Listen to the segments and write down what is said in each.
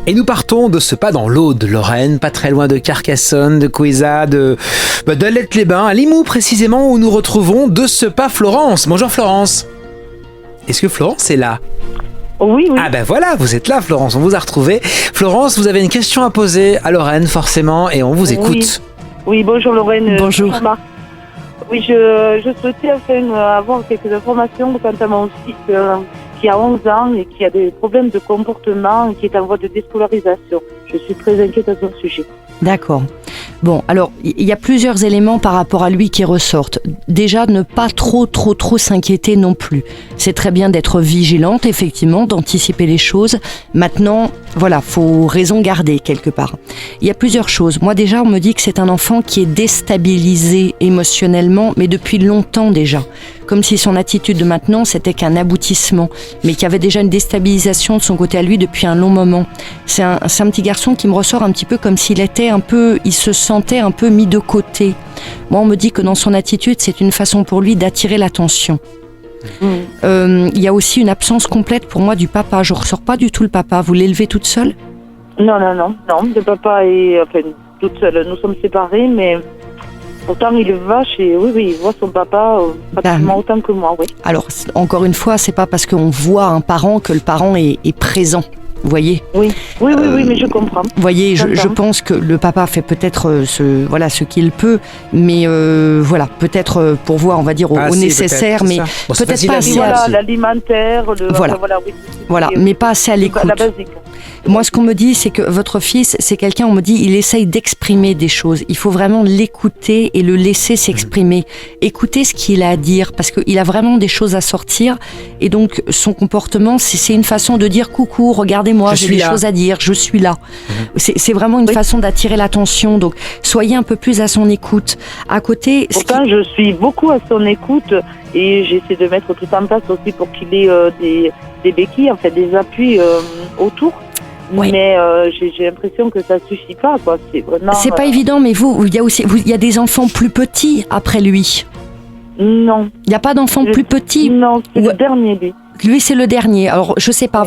Et nous partons de ce pas dans l'Aude, Lorraine, pas très loin de Carcassonne, de Couézat, d'Alette-les-Bains, à Limoux précisément, où nous retrouvons de ce pas Florence. Bonjour Florence. Est-ce que Florence est là ? Oui. Ah ben voilà, vous êtes là Florence, on vous a retrouvé. Florence, vous avez une question à poser à Lorraine forcément et on vous écoute. Oui, bonjour Lorraine. Bonjour. Oui, je souhaitais avoir quelques informations quant à mon fils qui a 11 ans et qui a des problèmes de comportement et qui est en voie de déscolarisation. Je suis très inquiète à ce sujet. D'accord. Bon, alors, il y a plusieurs éléments par rapport à lui qui ressortent. Déjà, ne pas trop s'inquiéter non plus. C'est très bien d'être vigilante, effectivement, d'anticiper les choses. Maintenant, voilà, faut raison garder quelque part. Il y a plusieurs choses. Moi, déjà, on me dit que c'est un enfant qui est déstabilisé émotionnellement, mais depuis longtemps déjà. Comme si son attitude de maintenant, c'était qu'un aboutissement, mais qu'il y avait déjà une déstabilisation de son côté à lui depuis un long moment. C'est un petit garçon qui me ressort un petit peu comme s'il était il se sentait un peu mis de côté. Moi, on me dit que dans son attitude, c'est une façon pour lui d'attirer l'attention. Il y a aussi une absence complète pour moi du papa. Je ne ressors pas du tout le papa. Vous l'élevez toute seule ? Non. Le papa est toute seule. Nous sommes séparés, mais pourtant il va chez. Oui, il voit son papa pratiquement autant que moi, oui. Alors, encore une fois, c'est pas parce qu'on voit un parent que le parent est présent. Vous voyez ? Oui, mais je comprends. Vous voyez, je pense que le papa fait peut-être ce qu'il peut, mais peut-être pourvoir, on va dire, au nécessaire, mais peut-être pas assez. L'alimentaire, mais pas assez à l'écoute. La basique. Moi, ce qu'on me dit, c'est que votre fils, c'est quelqu'un, on me dit, il essaye d'exprimer des choses. Il faut vraiment l'écouter et le laisser s'exprimer. Écoutez ce qu'il a à dire, parce qu'il a vraiment des choses à sortir. Et donc, son comportement, c'est une façon de dire coucou, regardez-moi, j'ai des choses à dire, je suis là. C'est vraiment une façon d'attirer l'attention. Donc, soyez un peu plus à son écoute. À côté... Pourtant, je suis beaucoup à son écoute et j'essaie de mettre tout en place aussi pour qu'il ait des béquilles, des appuis autour. Oui. Mais j'ai l'impression que ça suffit pas, quoi. C'est pas évident, mais il y a des enfants plus petits après lui. Non. Il n'y a pas d'enfants plus petits. Non, c'est le dernier, lui. Lui, c'est le dernier. Alors, je sais pas,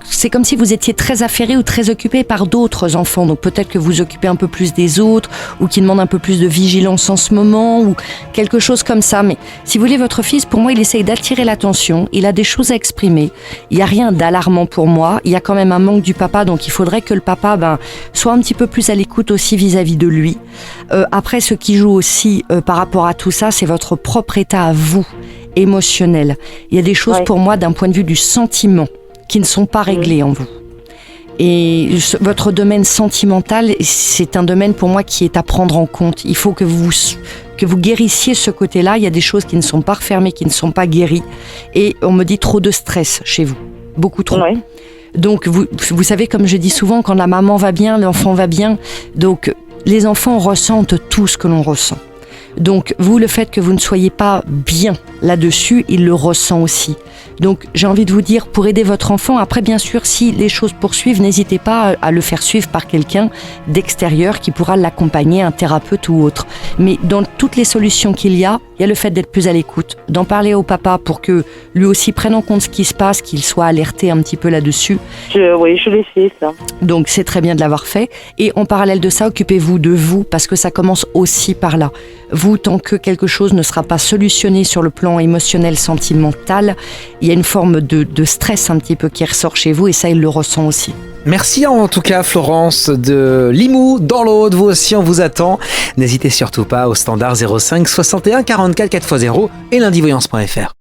c'est comme si vous étiez très affairé ou très occupé par d'autres enfants. Donc, peut-être que vous occupez un peu plus des autres ou qui demandent un peu plus de vigilance en ce moment ou quelque chose comme ça. Mais si vous voulez, votre fils, pour moi, il essaye d'attirer l'attention. Il a des choses à exprimer. Il n'y a rien d'alarmant pour moi. Il y a quand même un manque du papa. Donc, il faudrait que le papa soit un petit peu plus à l'écoute aussi vis-à-vis de lui. Après, ce qui joue aussi par rapport à tout ça, c'est votre propre état à vous. Émotionnel. Il y a des choses pour moi d'un point de vue du sentiment qui ne sont pas réglées en vous. Et votre domaine sentimental, c'est un domaine pour moi qui est à prendre en compte. Il faut que vous guérissiez ce côté-là. Il y a des choses qui ne sont pas refermées, qui ne sont pas guéries. Et on me dit trop de stress chez vous. Beaucoup trop. Ouais. Donc vous savez, comme je dis souvent, quand la maman va bien, l'enfant va bien. Donc les enfants ressentent tout ce que l'on ressent. Donc, vous, le fait que vous ne soyez pas bien là-dessus, il le ressent aussi. Donc, j'ai envie de vous dire, pour aider votre enfant, après, bien sûr, si les choses poursuivent, n'hésitez pas à le faire suivre par quelqu'un d'extérieur qui pourra l'accompagner, un thérapeute ou autre. Mais dans toutes les solutions qu'il y a le fait d'être plus à l'écoute, d'en parler au papa pour que lui aussi prenne en compte ce qui se passe, qu'il soit alerté un petit peu là-dessus. Oui, je l'ai fait, ça. Donc, c'est très bien de l'avoir fait. Et en parallèle de ça, occupez-vous de vous, parce que ça commence aussi par là. Vous, tant que quelque chose ne sera pas solutionné sur le plan émotionnel, sentimental, il y a une forme de stress un petit peu qui ressort chez vous et ça, il le ressent aussi. Merci en tout cas Florence de Limoux dans l'Aude, vous aussi on vous attend. N'hésitez surtout pas au standard 05 61 44 4x0 et lundivoyance.fr.